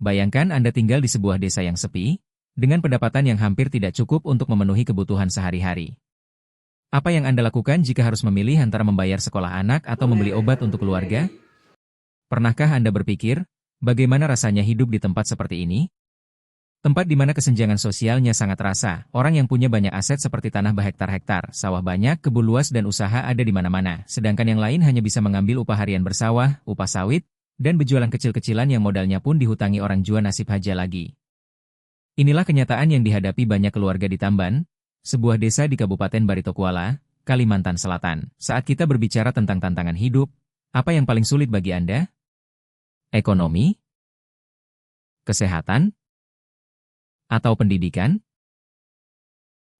Bayangkan Anda tinggal di sebuah desa yang sepi, dengan pendapatan yang hampir tidak cukup untuk memenuhi kebutuhan sehari-hari. Apa yang Anda lakukan jika harus memilih antara membayar sekolah anak atau membeli obat untuk keluarga? Pernahkah Anda berpikir, bagaimana rasanya hidup di tempat seperti ini? Tempat di mana kesenjangan sosialnya sangat terasa, orang yang punya banyak aset seperti tanah berhektar-hektar, sawah banyak, kebun luas dan usaha ada di mana-mana, sedangkan yang lain hanya bisa mengambil upah harian bersawah, upah sawit, dan berjualan kecil-kecilan yang modalnya pun dihutangi orang jua nasib haja lagi. Inilah kenyataan yang dihadapi banyak keluarga di Tamban, sebuah desa di Kabupaten Barito Kuala, Kalimantan Selatan. Saat kita berbicara tentang tantangan hidup, apa yang paling sulit bagi Anda? Ekonomi? Kesehatan? Atau pendidikan?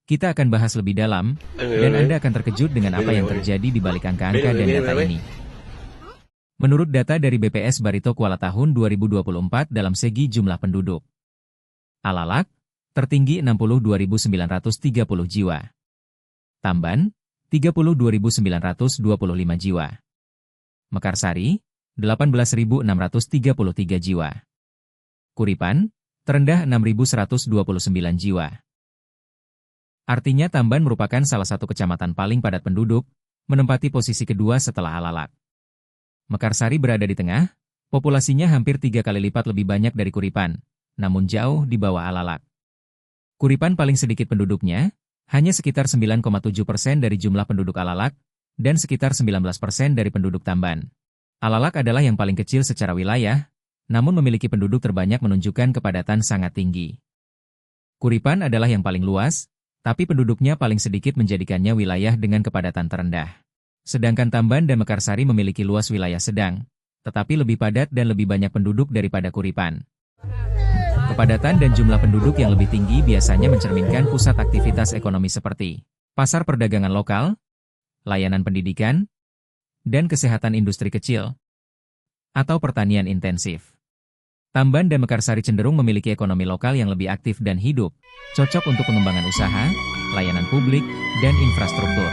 Kita akan bahas lebih dalam, dan Anda akan terkejut dengan apa yang terjadi di balik angka-angka dan data ini. Menurut data dari BPS Barito Kuala tahun 2024 dalam segi jumlah penduduk, Alalak, tertinggi 62.930 jiwa. Tamban, 32.925 jiwa. Mekarsari, 18.633 jiwa. Kuripan, terendah 6.129 jiwa. Artinya Tamban merupakan salah satu kecamatan paling padat penduduk, menempati posisi kedua setelah Alalak. Mekarsari berada di tengah, populasinya hampir 3 kali lipat lebih banyak dari Kuripan, namun jauh di bawah Alalak. Kuripan paling sedikit penduduknya, hanya sekitar 9,7% dari jumlah penduduk Alalak, dan sekitar 19% dari penduduk Tamban. Alalak adalah yang paling kecil secara wilayah, namun memiliki penduduk terbanyak menunjukkan kepadatan sangat tinggi. Kuripan adalah yang paling luas, tapi penduduknya paling sedikit menjadikannya wilayah dengan kepadatan terendah. Sedangkan Tamban dan Mekarsari memiliki luas wilayah sedang, tetapi lebih padat dan lebih banyak penduduk daripada Kuripan. Kepadatan dan jumlah penduduk yang lebih tinggi biasanya mencerminkan pusat aktivitas ekonomi seperti pasar perdagangan lokal, layanan pendidikan, dan kesehatan industri kecil, atau pertanian intensif. Tamban dan Mekarsari cenderung memiliki ekonomi lokal yang lebih aktif dan hidup, cocok untuk pengembangan usaha, layanan publik, dan infrastruktur.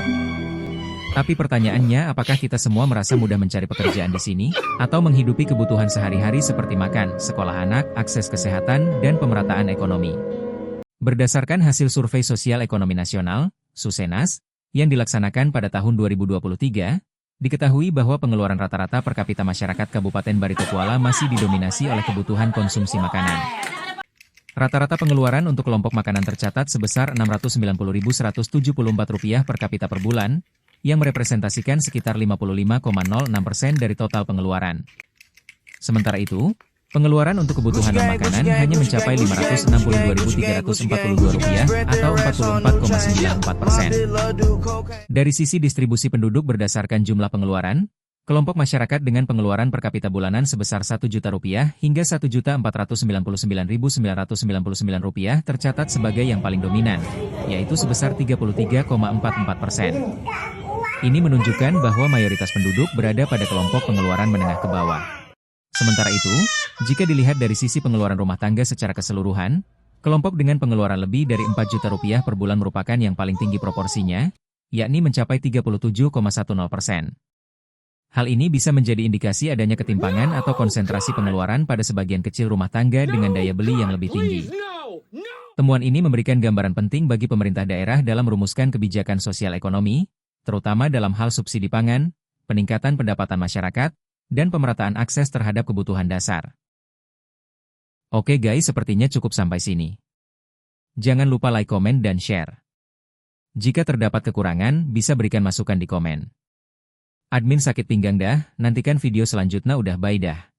Tapi pertanyaannya, apakah kita semua merasa mudah mencari pekerjaan di sini, atau menghidupi kebutuhan sehari-hari seperti makan, sekolah anak, akses kesehatan, dan pemerataan ekonomi? Berdasarkan hasil Survei Sosial Ekonomi Nasional, Susenas, yang dilaksanakan pada tahun 2023, diketahui bahwa pengeluaran rata-rata per kapita masyarakat Kabupaten Barito Kuala masih didominasi oleh kebutuhan konsumsi makanan. Rata-rata pengeluaran untuk kelompok makanan tercatat sebesar Rp690.174 per kapita per bulan, yang merepresentasikan sekitar 55,06% dari total pengeluaran. Sementara itu, pengeluaran untuk kebutuhan non-makanan hanya mencapai Rp562.342 atau 44,94%. Dari sisi distribusi penduduk berdasarkan jumlah pengeluaran, kelompok masyarakat dengan pengeluaran per kapita bulanan sebesar Rp1 juta hingga Rp1.499.999 tercatat sebagai yang paling dominan, yaitu sebesar 33,44%. Ini menunjukkan bahwa mayoritas penduduk berada pada kelompok pengeluaran menengah ke bawah. Sementara itu, jika dilihat dari sisi pengeluaran rumah tangga secara keseluruhan, kelompok dengan pengeluaran lebih dari Rp4 juta per bulan merupakan yang paling tinggi proporsinya, yakni mencapai 37,10%. Hal ini bisa menjadi indikasi adanya ketimpangan atau konsentrasi pengeluaran pada sebagian kecil rumah tangga dengan daya beli yang lebih tinggi. Temuan ini memberikan gambaran penting bagi pemerintah daerah dalam merumuskan kebijakan sosial ekonomi, terutama dalam hal subsidi pangan, peningkatan pendapatan masyarakat, dan pemerataan akses terhadap kebutuhan dasar. Oke guys, sepertinya cukup sampai sini. Jangan lupa like, komen, dan share. Jika terdapat kekurangan, bisa berikan masukan di komen. Admin sakit pinggang dah, nantikan video selanjutnya udah bye dah.